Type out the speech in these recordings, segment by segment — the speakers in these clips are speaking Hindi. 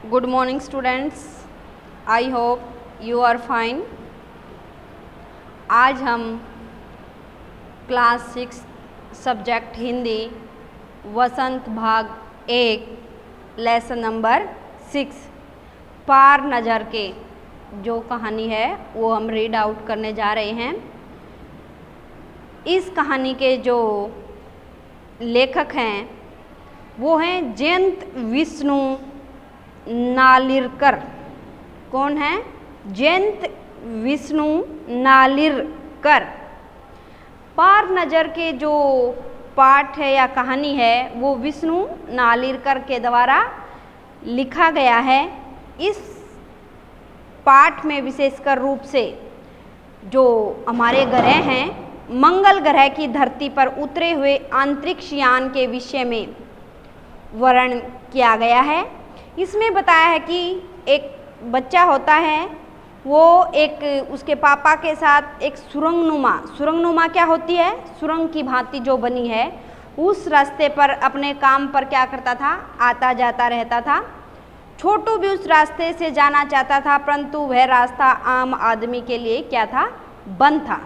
Good morning students. I hope you are fine. आज हम क्लास 6 सब्जेक्ट हिंदी वसंत भाग 1 लेसन नंबर 6 पार नज़र के जो कहानी है वो हम रीड आउट करने जा रहे हैं। इस कहानी के जो लेखक हैं वो हैं जयंत विष्णु नालिरकर। कौन है? जयंत विष्णु नालिरकर। पार नज़र के जो पाठ है या कहानी है वो विष्णु नालिरकर के द्वारा लिखा गया है। इस पाठ में विशेषकर रूप से जो हमारे ग्रह हैं मंगल ग्रह की धरती पर उतरे हुए अंतरिक्ष यान के विषय में वर्णन किया गया है। इसमें बताया है कि एक बच्चा होता है, वो एक उसके पापा के साथ एक सुरंगनुमा क्या होती है? सुरंग की भांति जो बनी है उस रास्ते पर अपने काम पर क्या करता था? आता जाता रहता था। छोटू भी उस रास्ते से जाना चाहता था, परंतु वह रास्ता आम आदमी के लिए क्या था? बंद था।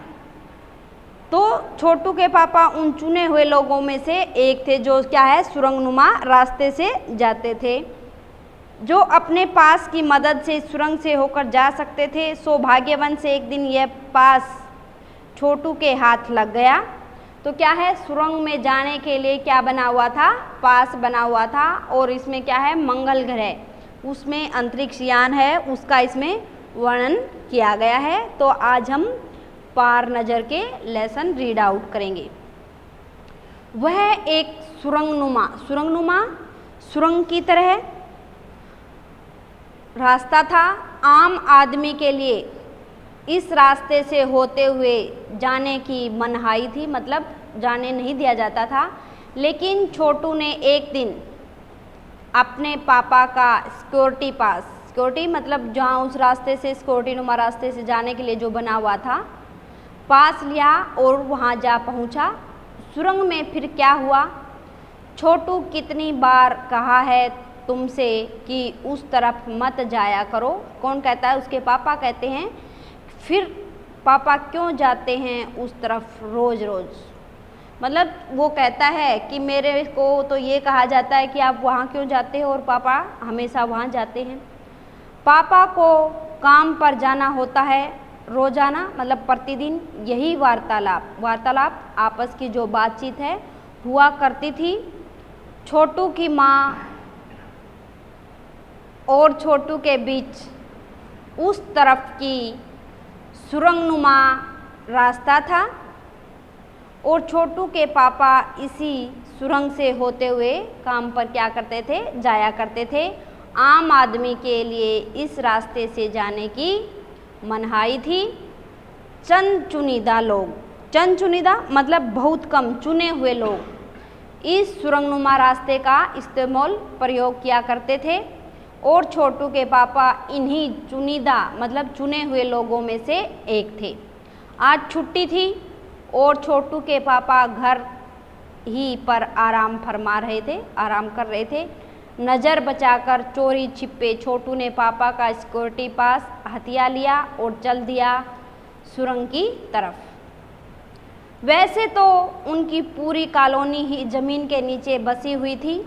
तो छोटू के पापा उन चुने हुए लोगों में से एक थे जो क्या है? सुरंगनुमा रास्ते से जाते थे, जो अपने पास की मदद से सुरंग से होकर जा सकते थे। सौभाग्यवश से एक दिन यह पास छोटू के हाथ लग गया। तो क्या है? सुरंग में जाने के लिए क्या बना हुआ था? पास बना हुआ था। और इसमें क्या है? मंगल ग्रह, उसमें अंतरिक्ष यान है, उसका इसमें वर्णन किया गया है। तो आज हम पार नज़र के लेसन रीड आउट करेंगे। वह एक सुरंगनुमा सुरंग की तरह रास्ता था। आम आदमी के लिए इस रास्ते से होते हुए जाने की मनाही थी, मतलब जाने नहीं दिया जाता था। लेकिन छोटू ने एक दिन अपने पापा का सिक्योरिटी मतलब जहाँ उस रास्ते से सिक्योरिटीनुमा रास्ते से जाने के लिए जो बना हुआ था, पास लिया और वहाँ जा पहुँचा। सुरंग में फिर क्या हुआ? छोटू कितनी बार कहा है तुमसे कि उस तरफ मत जाया करो। कौन कहता है? उसके पापा कहते हैं। फिर पापा क्यों जाते हैं उस तरफ रोज़? मतलब वो कहता है कि मेरे को तो ये कहा जाता है कि आप वहाँ क्यों जाते हो, और पापा हमेशा वहाँ जाते हैं। पापा को काम पर जाना होता है रोज़ाना, मतलब प्रतिदिन। यही वार्तालाप आपस की जो बातचीत है हुआ करती थी। छोटू की माँ और छोटू के बीच उस तरफ की सुरंगनुमा रास्ता था, और छोटू के पापा इसी सुरंग से होते हुए काम पर क्या करते थे? जाया करते थे। आम आदमी के लिए इस रास्ते से जाने की मनाही थी। चंद चुनिंदा मतलब बहुत कम चुने हुए लोग इस सुरंगनुमा रास्ते का इस्तेमाल प्रयोग किया करते थे, और छोटू के पापा इन्हीं चुनिंदा मतलब चुने हुए लोगों में से एक थे। आज छुट्टी थी और छोटू के पापा घर ही पर आराम कर रहे थे। नज़र बचाकर चोरी छिपे छोटू ने पापा का सिक्योरिटी पास हथिया लिया और चल दिया सुरंग की तरफ। वैसे तो उनकी पूरी कॉलोनी ही जमीन के नीचे बसी हुई थी।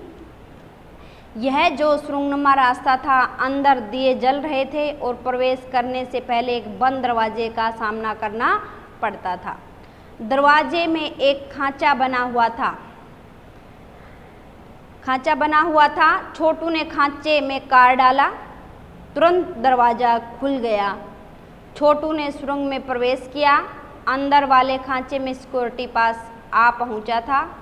यह जो सुरंगनुमा रास्ता था, अंदर दिए जल रहे थे और प्रवेश करने से पहले एक बंद दरवाजे का सामना करना पड़ता था। दरवाजे में एक खांचा बना हुआ था। छोटू ने खांचे में कार डाला, तुरंत दरवाज़ा खुल गया। छोटू ने सुरंग में प्रवेश किया। अंदर वाले खांचे में सिक्योरिटी पास आ पहुंचा था,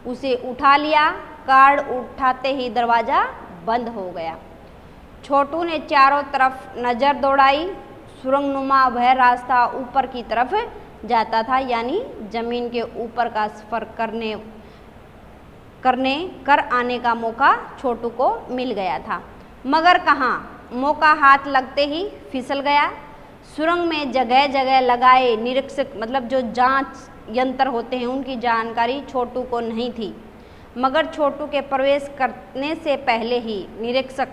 उसे उठा लिया। कार्ड उठाते ही दरवाज़ा बंद हो गया। छोटू ने चारों तरफ नज़र दौड़ाई। सुरंगनुमा वह रास्ता ऊपर की तरफ जाता था, यानी जमीन के ऊपर का सफ़र कर आने का मौका छोटू को मिल गया था। मगर कहाँ, मौका हाथ लगते ही फिसल गया। सुरंग में जगह जगह लगाए निरीक्षक मतलब जो जांच यंत्र होते हैं उनकी जानकारी छोटू को नहीं थी, मगर छोटू के प्रवेश करने से पहले ही निरीक्षक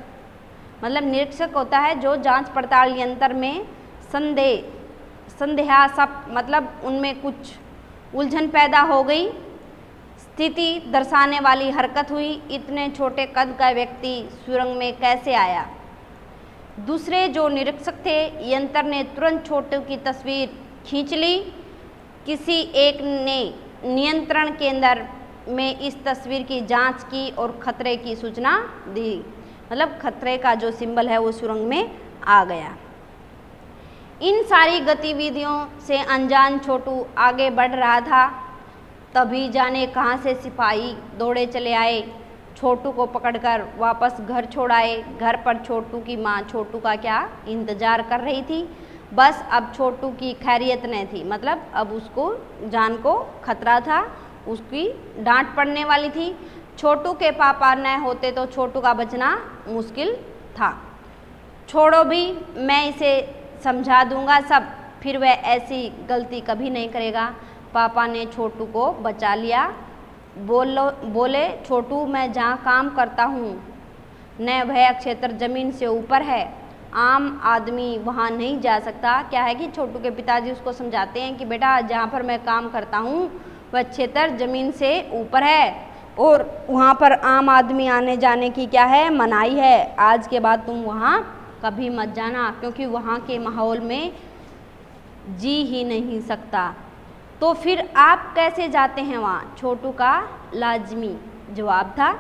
मतलब निरीक्षक होता है जो जांच पड़ताल यंत्र में संदेहास्पद मतलब उनमें कुछ उलझन पैदा हो गई, स्थिति दर्शाने वाली हरकत हुई, इतने छोटे कद का व्यक्ति सुरंग में कैसे आया। दूसरे जो निरीक्षक थे, यंत्र ने तुरंत छोटू की तस्वीर खींच ली। किसी एक ने नियंत्रण केंद्र में इस तस्वीर की जांच की और खतरे की सूचना दी। मतलब खतरे का जो सिंबल है वो सुरंग में आ गया। इन सारी गतिविधियों से अनजान छोटू आगे बढ़ रहा था। तभी जाने कहाँ से सिपाही दौड़े चले आए, छोटू को पकड़कर वापस घर छोड़ाए। घर पर छोटू की माँ छोटू का क्या इंतजार कर रही थी। बस अब छोटू की खैरियत नहीं थी, मतलब अब उसको जान को खतरा था, उसकी डांट पड़ने वाली थी। छोटू के पापा न होते तो छोटू का बचना मुश्किल था। छोड़ो भी, मैं इसे समझा दूंगा सब, फिर वह ऐसी गलती कभी नहीं करेगा। पापा ने छोटू को बचा लिया। बोले छोटू, मैं जहाँ काम करता हूँ न वह क्षेत्र जमीन से ऊपर है, आम आदमी वहाँ नहीं जा सकता। क्या है कि छोटू के पिताजी उसको समझाते हैं कि बेटा जहाँ पर मैं काम करता हूँ वह क्षेत्र जमीन से ऊपर है और वहाँ पर आम आदमी आने जाने की क्या है, मनाही है। आज के बाद तुम वहाँ कभी मत जाना, क्योंकि वहाँ के माहौल में जी ही नहीं सकता। तो फिर आप कैसे जाते हैं वहाँ? छोटू का लाजमी जवाब था,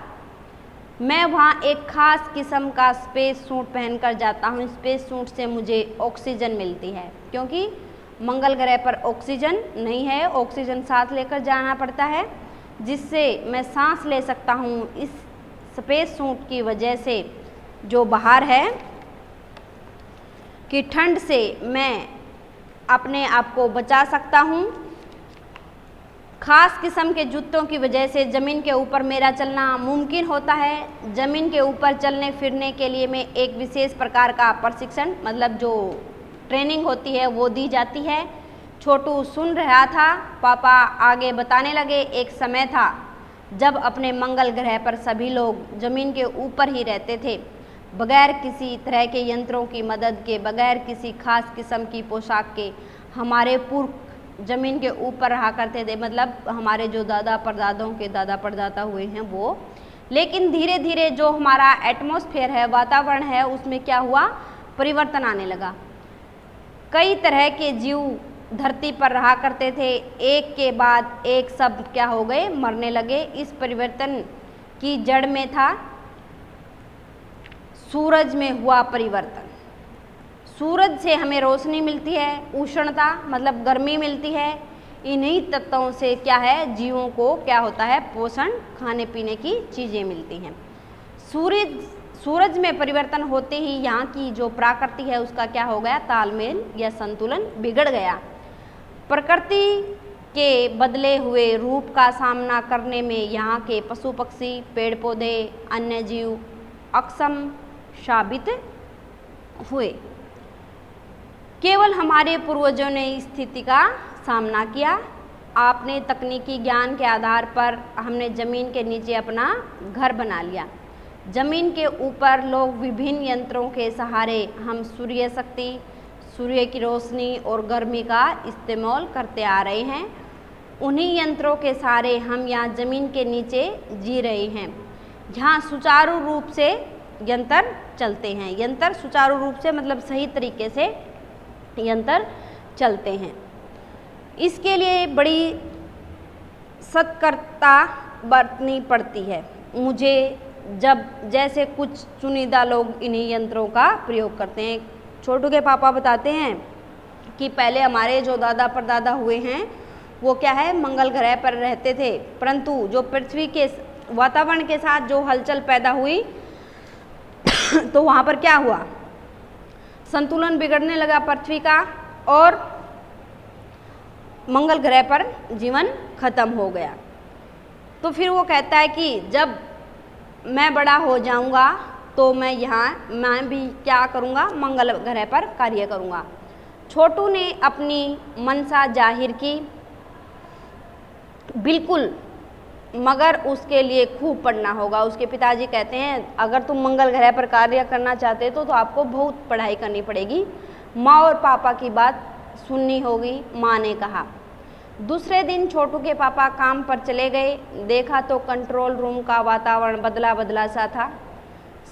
मैं वहाँ एक ख़ास किस्म का स्पेस सूट पहनकर जाता हूँ। स्पेस सूट से मुझे ऑक्सीजन मिलती है, क्योंकि मंगल ग्रह पर ऑक्सीजन नहीं है, ऑक्सीजन साथ लेकर जाना पड़ता है, जिससे मैं सांस ले सकता हूँ। इस स्पेस सूट की वजह से जो बाहर है कि ठंड से मैं अपने आप को बचा सकता हूँ। खास किस्म के जूतों की वजह से ज़मीन के ऊपर मेरा चलना मुमकिन होता है। ज़मीन के ऊपर चलने फिरने के लिए मैं एक विशेष प्रकार का प्रशिक्षण, मतलब जो ट्रेनिंग होती है वो दी जाती है। छोटू सुन रहा था। पापा आगे बताने लगे, एक समय था जब अपने मंगल ग्रह पर सभी लोग ज़मीन के ऊपर ही रहते थे, बगैर किसी तरह के यंत्रों की मदद के, बगैर किसी खास किस्म की पोशाक के। हमारे पूर्व ज़मीन के ऊपर रहा करते थे, मतलब हमारे जो दादा परदादाओं के दादा परदादा हुए हैं वो। लेकिन धीरे धीरे जो हमारा एटमॉस्फेयर है, वातावरण है, उसमें क्या हुआ, परिवर्तन आने लगा। कई तरह के जीव धरती पर रहा करते थे, एक के बाद एक सब क्या हो गए, मरने लगे। इस परिवर्तन की जड़ में था सूरज में हुआ परिवर्तन। सूरज से हमें रोशनी मिलती है, उष्णता मतलब गर्मी मिलती है। इन्हीं तत्वों से क्या है, जीवों को क्या होता है, पोषण, खाने पीने की चीज़ें मिलती हैं। सूरज में परिवर्तन होते ही यहाँ की जो प्रकृति है उसका क्या हो गया, तालमेल या संतुलन बिगड़ गया। प्रकृति के बदले हुए रूप का सामना करने में यहाँ के पशु पक्षी, पेड़ पौधे, अन्य जीव अक्षम साबित हुए। केवल हमारे पूर्वजों ने इस स्थिति का सामना किया। आपने तकनीकी ज्ञान के आधार पर हमने ज़मीन के नीचे अपना घर बना लिया। ज़मीन के ऊपर लोग विभिन्न यंत्रों के सहारे हम सूर्य शक्ति, सूर्य की रोशनी और गर्मी का इस्तेमाल करते आ रहे हैं। उन्हीं यंत्रों के सहारे हम यहाँ ज़मीन के नीचे जी रहे हैं, जहाँ सुचारू रूप से यंत्र चलते हैं। यंत्र सुचारू रूप से मतलब सही तरीके से यंत्र चलते हैं। इसके लिए बड़ी सतर्कता बरतनी पड़ती है मुझे, जब जैसे कुछ चुनिंदा लोग इन्हीं यंत्रों का प्रयोग करते हैं। छोटू के पापा बताते हैं कि पहले हमारे जो दादा परदादा हुए हैं वो क्या है, मंगल ग्रह पर रहते थे, परंतु जो पृथ्वी के वातावरण के साथ जो हलचल पैदा हुई तो वहाँ पर क्या हुआ, संतुलन बिगड़ने लगा पृथ्वी का और मंगल ग्रह पर जीवन खत्म हो गया। तो फिर वो कहता है कि जब मैं बड़ा हो जाऊंगा तो मैं भी क्या करूंगा, मंगल ग्रह पर कार्य करूंगा। छोटू ने अपनी मनसा जाहिर की। बिल्कुल मगर उसके लिए खूब पढ़ना होगा। उसके पिताजी कहते हैं अगर तुम मंगल ग्रह पर कार्य करना चाहते तो आपको बहुत पढ़ाई करनी पड़ेगी, माँ और पापा की बात सुननी होगी, माँ ने कहा। दूसरे दिन छोटू के पापा काम पर चले गए। देखा तो कंट्रोल रूम का वातावरण बदला बदला सा था।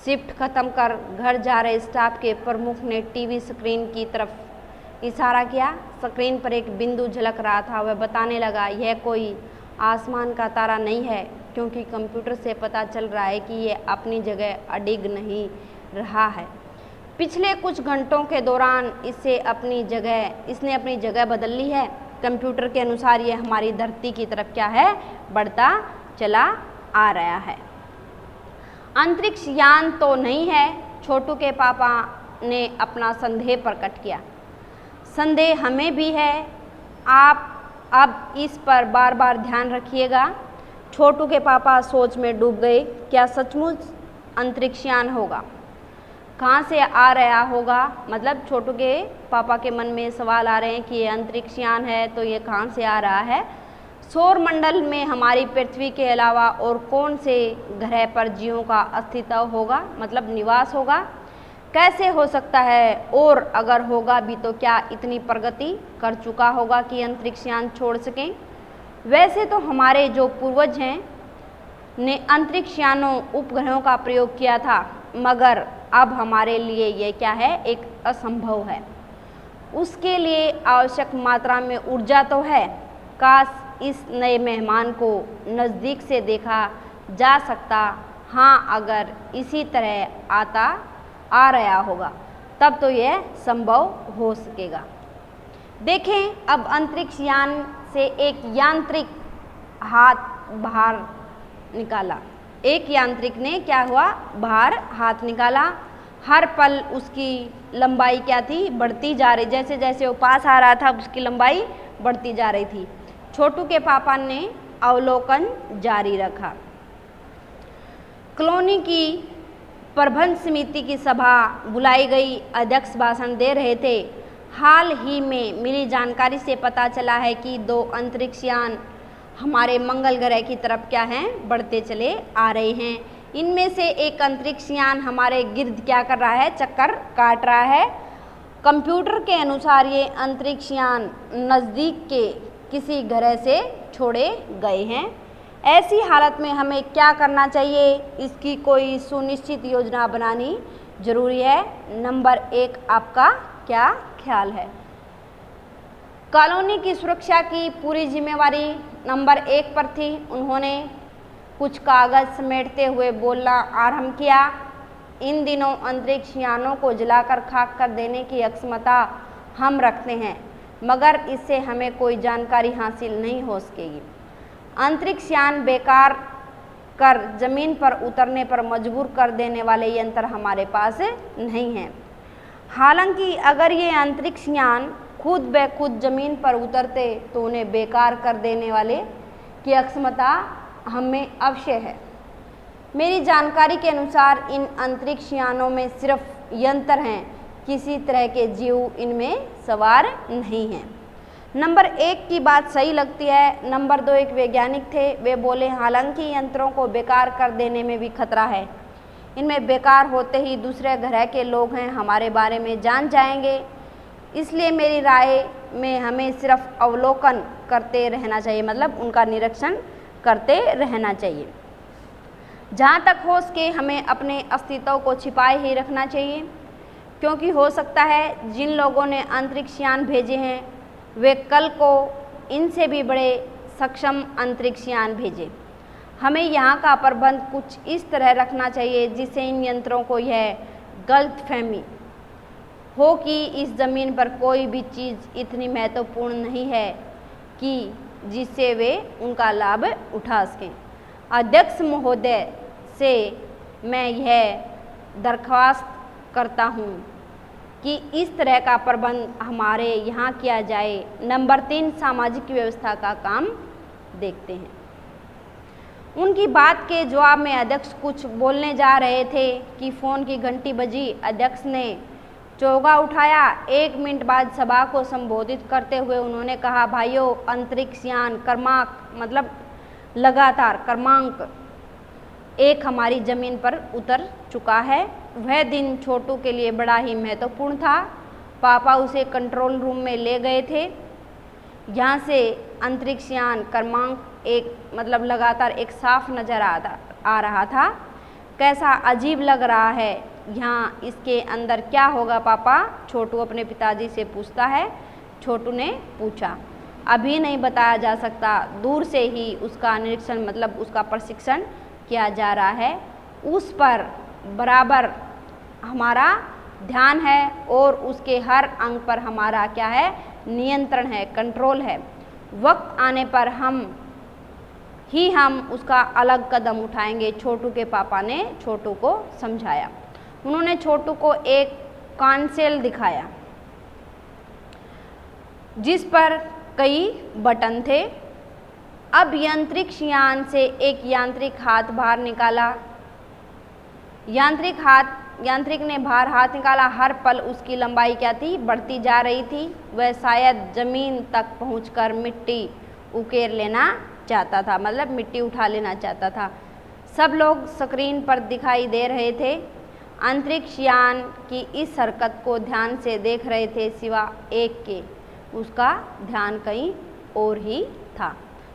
शिफ्ट खत्म कर घर जा रहे स्टाफ के प्रमुख ने टीवी स्क्रीन की तरफ इशारा किया। स्क्रीन पर एक बिंदु झलक रहा था। वह बताने लगा, यह कोई आसमान का तारा नहीं है, क्योंकि कंप्यूटर से पता चल रहा है कि यह अपनी जगह अडिग नहीं रहा है। पिछले कुछ घंटों के दौरान इसने अपनी जगह बदल ली है। कंप्यूटर के अनुसार यह हमारी धरती की तरफ क्या है, बढ़ता चला आ रहा है। अंतरिक्ष यान तो नहीं है, छोटू के पापा ने अपना संदेह प्रकट किया। संदेह हमें भी है, आप अब इस पर बार बार ध्यान रखिएगा। छोटू के पापा सोच में डूब गए। क्या सचमुच अंतरिक्ष यान होगा? कहाँ से आ रहा होगा? मतलब छोटू के पापा के मन में सवाल आ रहे हैं कि ये अंतरिक्ष यान है तो ये कहाँ से आ रहा है। सौर मंडल में हमारी पृथ्वी के अलावा और कौन से ग्रह पर जीवों का अस्तित्व होगा, मतलब निवास होगा? कैसे हो सकता है? और अगर होगा भी तो क्या इतनी प्रगति कर चुका होगा कि अंतरिक्ष यान छोड़ सकें? वैसे तो हमारे जो पूर्वज हैं ने अंतरिक्ष यानों उपग्रहों का प्रयोग किया था, मगर अब हमारे लिए ये क्या है, एक असंभव है। उसके लिए आवश्यक मात्रा में ऊर्जा तो है। काश इस नए मेहमान को नज़दीक से देखा जा सकता। हाँ, अगर इसी तरह आ रहा होगा तब तो यह संभव हो सकेगा। देखें, अब अंतरिक्ष यान से एक यांत्रिक हाथ बाहर निकाला। एक यांत्रिक ने क्या हुआ, बाहर हाथ निकाला। हर पल उसकी लंबाई क्या थी, बढ़ती जा रही। जैसे जैसे वो पास आ रहा था उसकी लंबाई बढ़ती जा रही थी। छोटू के पापा ने अवलोकन जारी रखा। कॉलोनी की प्रबंध समिति की सभा बुलाई गई। अध्यक्ष भाषण दे रहे थे। हाल ही में मिली जानकारी से पता चला है कि 2 अंतरिक्ष यान हमारे मंगल ग्रह की तरफ क्या हैं, बढ़ते चले आ रहे हैं। इनमें से एक अंतरिक्ष यान हमारे गिर्द क्या कर रहा है, चक्कर काट रहा है। कंप्यूटर के अनुसार ये अंतरिक्ष यान नज़दीक के किसी ग्रह से छोड़े गए हैं। ऐसी हालत में हमें क्या करना चाहिए, इसकी कोई सुनिश्चित योजना बनानी जरूरी है। नंबर 1, आपका क्या ख्याल है? कॉलोनी की सुरक्षा की पूरी जिम्मेवारी नंबर 1 पर थी। उन्होंने कुछ कागज समेटते हुए बोलना आरंभ किया। इन दिनों अंतरिक्ष यानों को जलाकर खाक कर देने की क्षमता हम रखते हैं, मगर इससे हमें कोई जानकारी हासिल नहीं हो सकेगी। अंतरिक्ष यान बेकार कर जमीन पर उतरने पर मजबूर कर देने वाले यंत्र हमारे पास नहीं हैं। हालांकि अगर ये अंतरिक्ष यान खुद ब खुद जमीन पर उतरते तो उन्हें बेकार कर देने वाले की क्षमता हमें अवश्य है। मेरी जानकारी के अनुसार इन अंतरिक्ष यानों में सिर्फ यंत्र हैं, किसी तरह के जीव इनमें सवार नहीं हैं। नंबर 1 की बात सही लगती है। नंबर 2 एक वैज्ञानिक थे। वे बोले, हालांकि यंत्रों को बेकार कर देने में भी खतरा है। इनमें बेकार होते ही दूसरे ग्रह के लोग हैं हमारे बारे में जान जाएंगे। इसलिए मेरी राय में हमें सिर्फ अवलोकन करते रहना चाहिए, मतलब उनका निरीक्षण करते रहना चाहिए। जहाँ तक हो सके हमें अपने अस्तित्व को छिपाए ही रखना चाहिए, क्योंकि हो सकता है जिन लोगों ने अंतरिक्ष यान भेजे हैं वे कल को इनसे भी बड़े सक्षम अंतरिक्ष यान भेजे। हमें यहाँ का प्रबंध कुछ इस तरह रखना चाहिए जिससे इन यंत्रों को यह गलतफहमी हो कि इस ज़मीन पर कोई भी चीज़ इतनी महत्वपूर्ण नहीं है कि जिससे वे उनका लाभ उठा सकें। अध्यक्ष महोदय से मैं यह दरख्वास्त करता हूँ कि इस तरह का प्रबंध हमारे यहाँ किया जाए। नंबर 3, सामाजिक व्यवस्था का काम देखते हैं। उनकी बात के जवाब में अध्यक्ष कुछ बोलने जा रहे थे कि फ़ोन की घंटी बजी। अध्यक्ष ने चौगा उठाया। 1 मिनट बाद सभा को संबोधित करते हुए उन्होंने कहा, भाइयों, अंतरिक्ष यान क्रमांक मतलब लगातार क्रमांक 1 हमारी ज़मीन पर उतर चुका है। वह दिन छोटू के लिए बड़ा ही महत्वपूर्ण था। पापा उसे कंट्रोल रूम में ले गए थे। यहाँ से अंतरिक्ष यान क्रमांक 1 मतलब लगातार एक साफ नज़र आ रहा था। कैसा अजीब लग रहा है, यहाँ इसके अंदर क्या होगा पापा? छोटू अपने पिताजी से पूछता है। छोटू ने पूछा, अभी नहीं बताया जा सकता, दूर से ही उसका निरीक्षण मतलब उसका प्रशिक्षण किया जा रहा है। उस पर बराबर हमारा ध्यान है और उसके हर अंग पर हमारा क्या है? नियंत्रण है, कंट्रोल है। वक्त आने पर हम उसका अलग कदम उठाएंगे, छोटू के पापा ने छोटू को समझाया। उन्होंने छोटू को एक कंसोल दिखाया जिस पर कई बटन थे। अब अंतरिक्ष यान से एक यांत्रिक हाथ बाहर निकाला। यांत्रिक ने बाहर हाथ निकाला। हर पल उसकी लंबाई क्या थी? बढ़ती जा रही थी। वह शायद जमीन तक पहुंचकर मिट्टी उकेर लेना चाहता था, मतलब मिट्टी उठा लेना चाहता था। सब लोग स्क्रीन पर दिखाई दे रहे थे। अंतरिक्ष यान की इस हरकत को ध्यान से देख रहे थे, सिवा एक के। उसका ध्यान कहीं और ही था,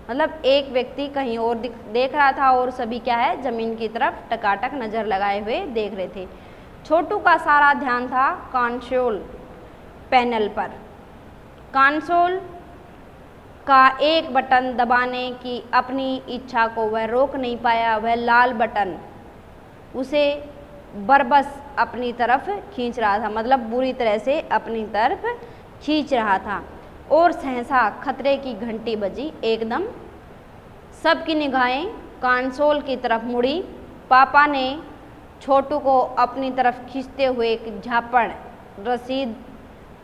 मतलब एक व्यक्ति कहीं और देख रहा था और सभी क्या है? जमीन की तरफ टकाटक नज़र लगाए हुए देख रहे थे। छोटू का सारा ध्यान था कंसोल पैनल पर। कंसोल का एक बटन दबाने की अपनी इच्छा को वह रोक नहीं पाया। वह लाल बटन उसे बरबस अपनी तरफ खींच रहा था, मतलब बुरी तरह से अपनी तरफ खींच रहा था। और सहसा खतरे की घंटी बजी। एकदम सबकी निगाहें कंसोल की तरफ मुड़ी। पापा ने छोटू को अपनी तरफ खींचते हुए एक झापड़ रसीद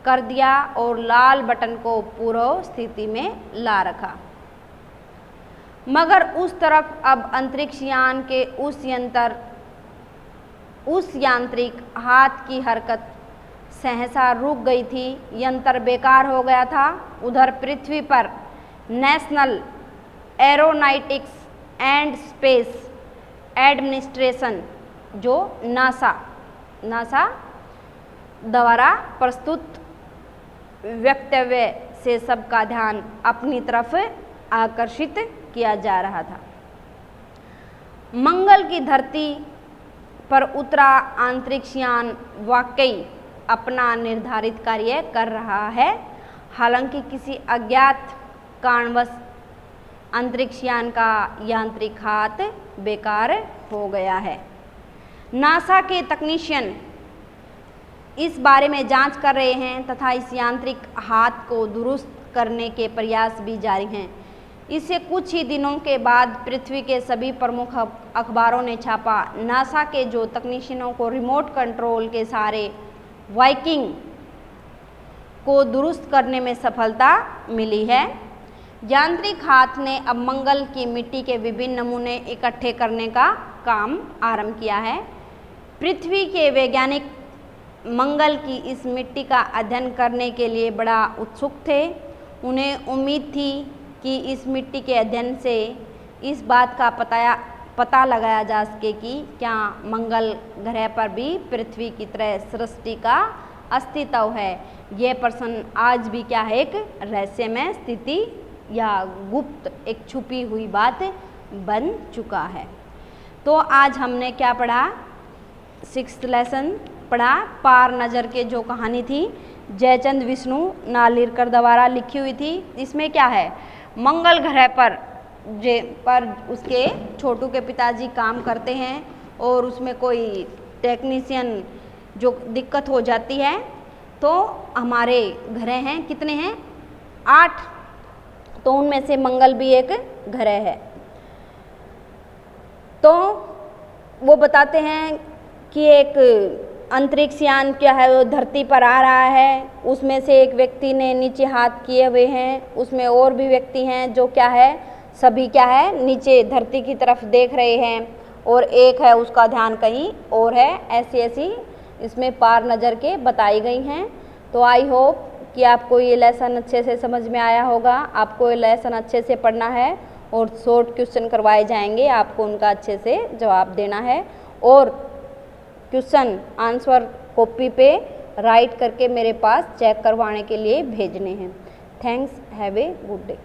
कर दिया और लाल बटन को पूर्व स्थिति में ला रखा। मगर उस तरफ अब अंतरिक्ष यान के उस यांत्रिक हाथ की हरकत सहसा रुक गई थी। यंत्र बेकार हो गया था। उधर पृथ्वी पर national aeronautics and space administration जो नासा द्वारा प्रस्तुत वक्तव्य से सबका ध्यान अपनी तरफ आकर्षित किया जा रहा था। मंगल की धरती पर उतरा अंतरिक्ष यान वाकई अपना निर्धारित कार्य कर रहा है। हालांकि किसी अज्ञात कारणवश अंतरिक्ष यान का यांत्रिक हाथ बेकार हो गया है। नासा के तकनीशियन इस बारे में जांच कर रहे हैं तथा इस यांत्रिक हाथ को दुरुस्त करने के प्रयास भी जारी हैं। इससे कुछ ही दिनों के बाद पृथ्वी के सभी प्रमुख अखबारों ने छापा, नासा के जो तकनीशियनों को रिमोट कंट्रोल के सारे वाइकिंग को दुरुस्त करने में सफलता मिली है। यांत्रिक हाथ ने अब मंगल की मिट्टी के विभिन्न नमूने इकट्ठे करने का काम आरंभ किया है। पृथ्वी के वैज्ञानिक मंगल की इस मिट्टी का अध्ययन करने के लिए बड़ा उत्सुक थे। उन्हें उम्मीद थी कि इस मिट्टी के अध्ययन से इस बात का पता लगाया जा सके कि क्या मंगल ग्रह पर भी पृथ्वी की तरह सृष्टि का अस्तित्व है। यह प्रश्न आज भी क्या है? एक रहस्यमय स्थिति या गुप्त एक छुपी हुई बात बन चुका है। तो आज हमने क्या पढ़ा? 6th लेसन पढ़ा। पार नज़र के जो कहानी थी जयचंद विष्णु नालिरकर द्वारा लिखी हुई थी। इसमें क्या है? मंगल ग्रह पर उसके छोटू के पिताजी काम करते हैं और उसमें कोई टेक्नीशियन जो दिक्कत हो जाती है तो हमारे ग्रह हैं, कितने हैं? 8, तो उनमें से मंगल भी एक ग्रह है। तो वो बताते हैं कि एक अंतरिक्ष यान क्या है वो धरती पर आ रहा है। उसमें से एक व्यक्ति ने नीचे हाथ किए हुए हैं, उसमें और भी व्यक्ति हैं जो क्या है सभी क्या है नीचे धरती की तरफ देख रहे हैं और एक है उसका ध्यान कहीं और है। ऐसी इसमें पार नज़र के बताई गई हैं। तो आई होप कि आपको ये लेसन अच्छे से समझ में आया होगा। आपको ये लेसन अच्छे से पढ़ना है और शॉर्ट क्वेश्चन करवाए जाएंगे, आपको उनका अच्छे से जवाब देना है और क्वेश्चन आंसर कॉपी पे राइट करके मेरे पास चेक करवाने के लिए भेजने हैं। Thanks, have a good day.